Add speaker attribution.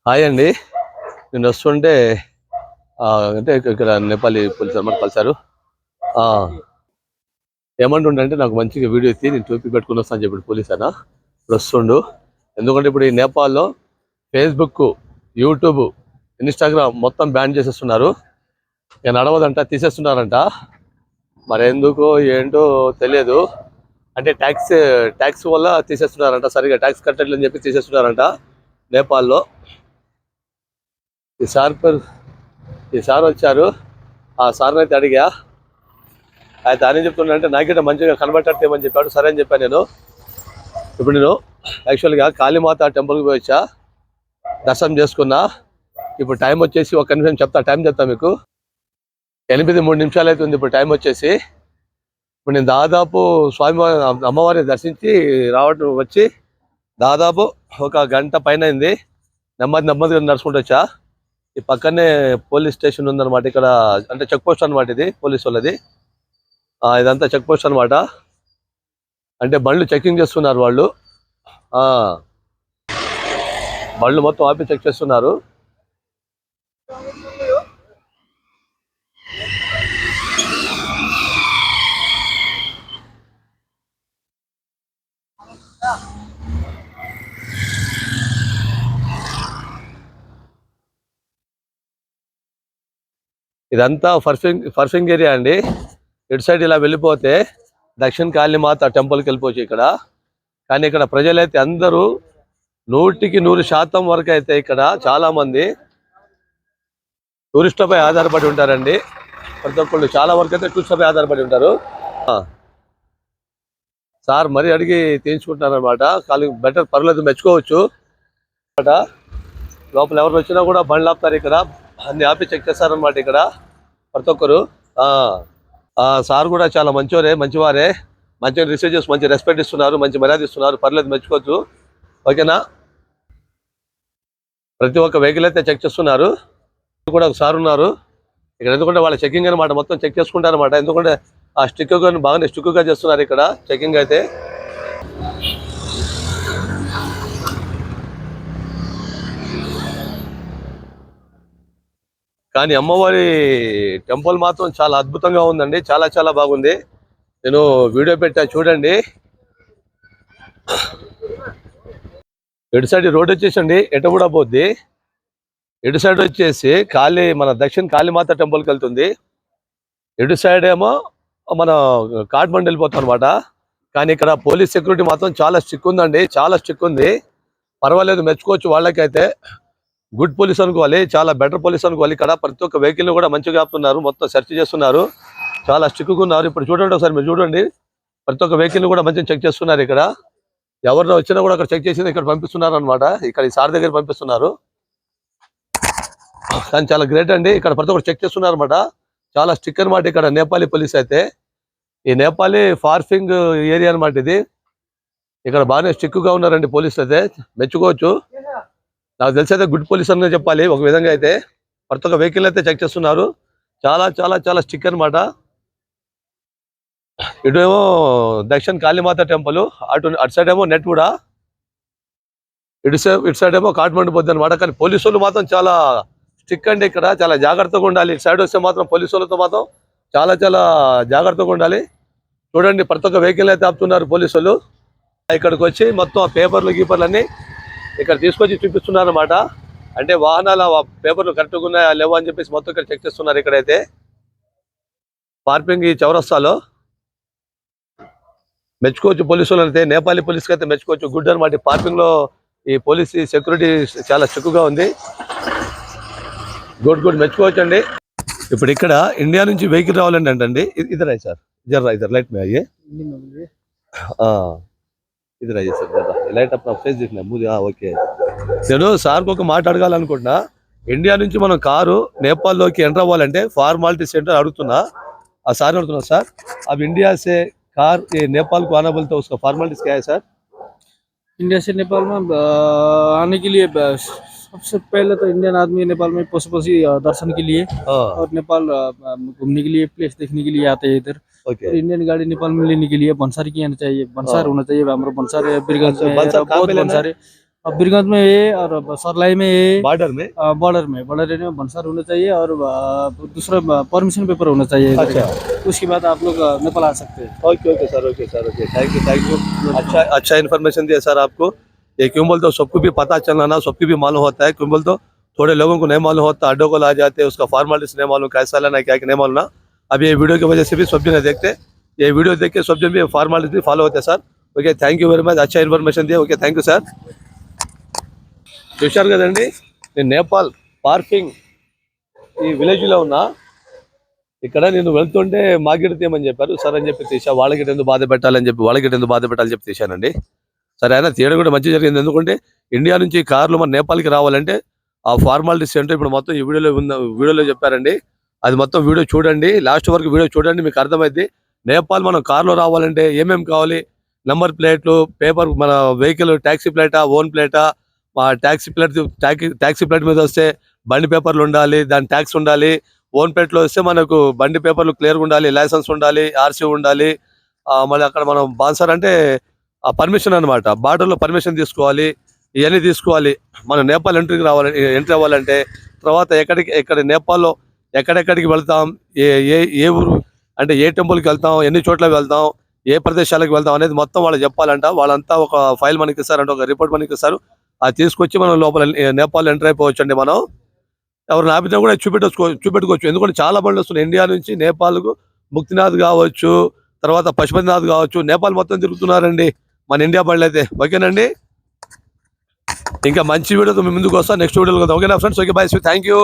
Speaker 1: Hi అండి. నేను వస్తుంటే అంటే ఇక్కడ నేపాలీ పోలీసు అన్నమాట కలిశారు. ఏమంటుండంటే నాకు మంచిగా వీడియో ఎత్తి నేను టోపీ పెట్టుకుని వస్తాను అని చెప్పి పోలీస్ అన్న ఇప్పుడు వస్తుండు. ఎందుకంటే ఇప్పుడు ఈ నేపాల్లో ఫేస్బుక్, యూట్యూబ్, ఇన్స్టాగ్రామ్ మొత్తం బ్యాన్ చేసేస్తున్నారు. నేను నడవదంట, తీసేస్తున్నారంట. మరి ఎందుకో ఏంటో తెలియదు. అంటే ట్యాక్స్ వల్ల తీసేస్తున్నారంట. సరిగా ట్యాక్స్ కట్టట్లేదు అని చెప్పి తీసేస్తున్నారంట నేపాల్లో. ఈసారి వచ్చారు. ఆ సార్ని అయితే అడిగా, అయితే అని చెప్తున్నా నాకంటే మంచిగా కనబట్టేమని చెప్పాడు. సరే అని చెప్పాను నేను. ఇప్పుడు నేను యాక్చువల్గా కాళీమాత టెంపుల్కి పోయి వచ్చా, దర్శనం చేసుకున్నా. ఇప్పుడు టైం వచ్చేసి ఒక నిమిషం చెప్తా, టైం చెప్తా మీకు. 8:03 అవుతుంది ఇప్పుడు టైం వచ్చేసి. ఇప్పుడు నేను దాదాపు అమ్మవారిని దర్శించి వచ్చి దాదాపు ఒక గంట పైన అయింది. నెమ్మదిగా నడుచుకుంటూ వచ్చా. ఈ పక్కనే పోలీస్ స్టేషన్ ఉందన్నమాట. ఇక్కడ అంటే చెక్ పోస్ట్ అనమాట. ఇది పోలీస్ వాళ్ళది. ఇదంతా చెక్ పోస్ట్ అనమాట. అంటే బండ్లు చెకింగ్ చేస్తున్నారు వాళ్ళు. బండ్లు మొత్తం ఆపి చెక్ చేస్తున్నారు. ఇదంతా ఫర్ఫింగ్ ఏరియా అండి. ఇటు సైడ్ ఇలా వెళ్ళిపోతే దక్షిణ కాళీమాత టెంపుల్కి వెళ్ళిపోవచ్చు ఇక్కడ. కానీ ఇక్కడ ప్రజలైతే అందరూ 100% వరకు అయితే ఇక్కడ చాలా మంది టూరిస్టులపై ఆధారపడి ఉంటారండి. ప్రతి ఒక్కళ్ళు చాలా వరకు అయితే టూరిస్టులపై ఆధారపడి ఉంటారు. సార్ మరీ అడిగి తీయించుకుంటున్నారు అనమాట. కాలు బెటర్, పర్లేదు, మెచ్చుకోవచ్చు అనమాట. లోపల ఎవరు వచ్చినా కూడా బండ్లు ఆపుతారు ఇక్కడ. అన్ని ఆపి చెక్ చేస్తారనమాట ఇక్కడ ప్రతి ఒక్కరు. సార్ కూడా చాలా మంచివారే. మంచిగా రిసీవ్ చేసి మంచి రెస్పెక్ట్ ఇస్తున్నారు, మంచి మర్యాద ఇస్తున్నారు. పర్లేదు, మెచ్చుకోవచ్చు. ఓకేనా? ప్రతి ఒక్క వెహికల్ అయితే చెక్ చేస్తున్నారు. కూడా ఒక సార్ ఉన్నారు ఇక్కడ. ఎందుకంటే వాళ్ళ చెకింగ్ అనమాట, మొత్తం చెక్ చేసుకుంటారు అనమాట. ఎందుకంటే ఆ బాగానే స్టిక్గా చేస్తున్నారు ఇక్కడ చెకింగ్ అయితే. కానీ అమ్మవారి టెంపుల్ మాత్రం చాలా అద్భుతంగా ఉందండి. చాలా బాగుంది. నేను వీడియో పెట్టా, చూడండి. ఎటు సైడ్ రోడ్ వచ్చేసండి, ఎటు కూడా పోద్ది. ఎటు సైడ్ వచ్చేసి మన దక్షిణ కాళీమాత టెంపుల్కి వెళ్తుంది. ఎటు సైడ్ ఏమో మన కాట్మండ్ వెళ్ళిపోతాం అనమాట. కానీ ఇక్కడ పోలీస్ సెక్యూరిటీ మాత్రం చాలా స్ట్రిక్ ఉందండి. చాలా స్ట్రిక్ ఉంది. పర్వాలేదు, మెచ్చుకోవచ్చు. వాళ్ళకైతే గుడ్ పోలీస్ అనుకోవాలి, చాలా బెటర్ పోలీస్ అనుకోవాలి. ఇక్కడ ప్రతి ఒక్క వెహికల్ కూడా మంచిగా ఆపుతున్నారు, మొత్తం సెర్చ్ చేస్తున్నారు, చాలా స్ట్రిక్గా ఉన్నారు. ఇప్పుడు చూడండి, ఒకసారి మీరు చూడండి. ప్రతి ఒక్క వెహికల్ కూడా మంచిగా చెక్ చేస్తున్నారు ఇక్కడ. ఎవరినో వచ్చినా కూడా అక్కడ చెక్ చేసి ఇక్కడ పంపిస్తున్నారు అనమాట. ఇక్కడ ఈ సార్ దగ్గర పంపిస్తున్నారు. కానీ చాలా గ్రేట్ అండి. ఇక్కడ ప్రతి ఒక్కరు చెక్ చేస్తున్నారు అనమాట. చాలా స్ట్రిక్ అనమాట ఇక్కడ నేపాలీ పోలీస్ అయితే. ఈ నేపాలీ ఫార్ఫింగ్ ఏరియా అనమాట ఇది. ఇక్కడ బాగానే స్ట్రిక్గా ఉన్నారండి పోలీసులు అయితే, మెచ్చుకోవచ్చు. నాకు తెలిసి అయితే గుడ్ పోలీస్ అనే చెప్పాలి ఒక విధంగా అయితే. ప్రతి ఒక్క వెహికల్ అయితే చెక్ చేస్తున్నారు. చాలా స్ట్రిక్ అనమాట. ఇటేమో దక్షిణ కాళీమాత టెంపుల్, అటు సైడ్ ఏమో నెట్ కూడా, ఇటు సైడ్ ఏమో కాట్మండ్ పోద్ది అనమాట. కానీ పోలీసు వాళ్ళు మాత్రం చాలా స్ట్రిక్ అండి ఇక్కడ. చాలా జాగ్రత్తగా ఉండాలి. ఇటు సైడ్ వస్తే మాత్రం పోలీసు వాళ్ళతో మాత్రం చాలా జాగ్రత్తగా ఉండాలి. చూడండి, ప్రతి ఒక్క వెహికల్ అయితే ఆపుతున్నారు పోలీసు వాళ్ళు. ఇక్కడికి వచ్చి మొత్తం ఆ గీపర్లు అన్నీ ఇక్కడ తీసుకొచ్చి చూపిస్తున్నారు అనమాట. అంటే వాహనాల పేపర్లు కరెక్ట్గా ఉన్నాయా లేవా అని చెప్పేసి మొత్తం ఇక్కడ చెక్ చేస్తున్నారు. ఇక్కడైతే పార్కింగ్ ఈ చౌరస్తాలో మెచ్చుకోవచ్చు పోలీసులు అయితే. నేపాలీ పోలీసుకి అయితే మెచ్చుకోవచ్చు. గుడ్ అనమాట. పార్కింగ్ లో ఈ పోలీస్ సెక్యూరిటీ చాలా స్ట్రిక్ట్గా ఉంది. గుడ్, మెచ్చుకోవచ్చు అండి. ఇప్పుడు ఇక్కడ ఇండియా నుంచి వెహికల్ రావాలండి అంటండి. ఇద్దరు అయ్యి సార్, ఇద్దరు లైట్ మే అయ్యే इधर आइए सर, जरा लाइट अपना फेस देखना है मुझे. ఓకే, నేను సార్కి ఒక మాట అడగాలనుకుంటున్నా. ఇండియా నుంచి మనం కారు నేపాల్లోకి ఎంటర్ అవ్వాలంటే ఫార్మాలిటీ सेंटर అడుగుతున్నా. ఆ సార్ అడుగుతున్నా, సార్ अब इंडिया से कार ये नेपाल को आना बोलते उसका फॉर्मेलिटीज क्या है सर?
Speaker 2: इंडिया से नेपाल में आने के लिए सबसे पहले तो इंडियन आदमी नेपाल में पशुपति दर्शन के लिए और नेपाल घूमने के लिए, प्लेस देखने के लिए आते हैं इधर.
Speaker 1: ओके.
Speaker 2: और इंडियन गाड़ी नेपाल में लेने के लिए बंसारी की आना चाहिए. बंसार होना चाहिए. हमारा बंसार बिरगंज में बहुत बंसार है. बिरगंज में है और सरलाई में है,
Speaker 1: बॉर्डर में?
Speaker 2: बॉर्डर एरिया में भंसार होना चाहिए और दूसरा परमिशन पेपर होना चाहिए इधर
Speaker 1: अच्छा।
Speaker 2: का। उसके बाद आप लोग नेपाल आ सकते हैं।
Speaker 1: Okay okay sir, okay sir, okay, thank you. अच्छा अच्छा इन्फॉर्मेशन दिया सर आपको। ये क्यों बोलते हो, सबको भी पता चलना ना, सबको भी मालूम होता है। क्यों बोलते हो, थोड़े लोगों को नहीं मालूम होता, अड्डों को ला जाते हैं, उसका फॉर्मेलिटीज नहीं मालूम, कैसा लेना है क्या नहीं मालूम ना। अब ये वीडियो की वजह से भी सब जन देखते, ये वीडियो देख के सब जन भी फॉर्मेलिटीज भी फॉलो होते हैं sir. Okay, thank you very much, అచ్చా ఇన్ఫర్మేషన్ దియా। Okay, thank you sir. చూశారు కదండి, నేను నేపాల్ పార్కింగ్ ఈ విలేజ్లో ఉన్నా. ఇక్కడ నేను వెళ్తుంటే మాగిడి తీయమని చెప్పారు, సరే అని చెప్పి తీసా. వాళ్ళకి ఎందుకు బాధ పెట్టాలని చెప్పి, వాళ్ళకి ఎందుకు బాధ పెట్టాలని చెప్పి తీశానండి. సరే, అయినా తీయడం కూడా మంచి జరిగింది. ఎందుకంటే ఇండియా నుంచి కార్లు మన నేపాల్కి రావాలంటే ఆ ఫార్మాలిటీస్ ఏంటో ఇప్పుడు మొత్తం ఈ వీడియోలో చెప్పారండి. అది మొత్తం వీడియో చూడండి, లాస్ట్ వరకు వీడియో చూడండి, మీకు అర్థమైంది. నేపాల్ మనం కార్లో రావాలంటే ఏమేమి కావాలి, నెంబర్ ప్లేట్లు, పేపర్, మన వెహికల్ ట్యాక్సీ ప్లేటా, ఓన్ ప్లేటా, ట్యాక్సీ ప్లేట్ మీద వస్తే బండి పేపర్లు ఉండాలి, దాని ట్యాక్స్ ఉండాలి. ఓన్ ప్లేట్లో వస్తే మనకు బండి పేపర్లు క్లియర్గా ఉండాలి, లైసెన్స్ ఉండాలి, ఆర్సీ ఉండాలి. మళ్ళీ అక్కడ మనం బాన్సర్ అంటే ఆ పర్మిషన్ అనమాట, బార్డర్లో పర్మిషన్ తీసుకోవాలి. ఇవన్నీ తీసుకోవాలి మనం నేపాల్ ఎంట్రీ అవ్వాలంటే. తర్వాత ఎక్కడ నేపాల్లో ఎక్కడెక్కడికి వెళ్తాం, ఏ ఊరు అంటే ఏ టెంపుల్కి వెళ్తాం, ఎన్ని చోట్లకి వెళ్తాం, ఏ ప్రదేశాలకు వెళ్తాం అనేది మొత్తం వాళ్ళు చెప్పాలంట. వాళ్ళంతా ఒక ఫైల్ మనకి ఇస్తారంట, ఒక రిపోర్ట్ మనకి ఇస్తారు. అది తీసుకొచ్చి మనం లోపల నేపాల్ ఎంటర్ అయిపోవచ్చు అండి. మనం ఎవరిని ఆపినా కూడా చూపెట్టుకోవచ్చు. ఎందుకంటే చాలా బండ్లు వస్తున్నాయి ఇండియా నుంచి నేపాల్కు. ముక్తినాథ్ కావచ్చు, తర్వాత పశుపతినాథ్ కావచ్చు, నేపాల్ మొత్తం తిరుగుతున్నారండి మన ఇండియా బండ్లు అయితే. ఓకేనండి, ఇంకా మంచి వీడియోతో మీ ముందుకు వస్తాను, నెక్స్ట్ వీడియోలో. ఓకేనా friends, okay bye, thank you.